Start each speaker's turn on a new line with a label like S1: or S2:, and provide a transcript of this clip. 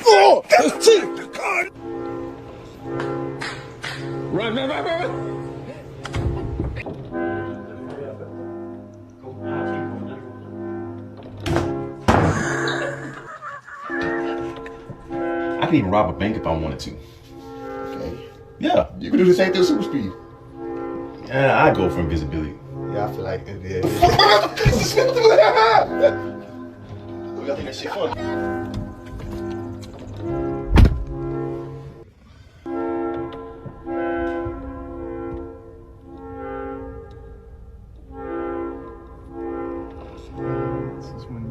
S1: Oh, that's cheap.
S2: Run, run, run, run, run. I can even rob a bank if I wanted to.
S1: Okay.
S2: Yeah.
S1: You can do the same thing with super speed.
S2: Yeah, I go for invisibility.
S1: Yeah, I feel like it. Yeah.
S2: I think that shit fun.
S1: This is when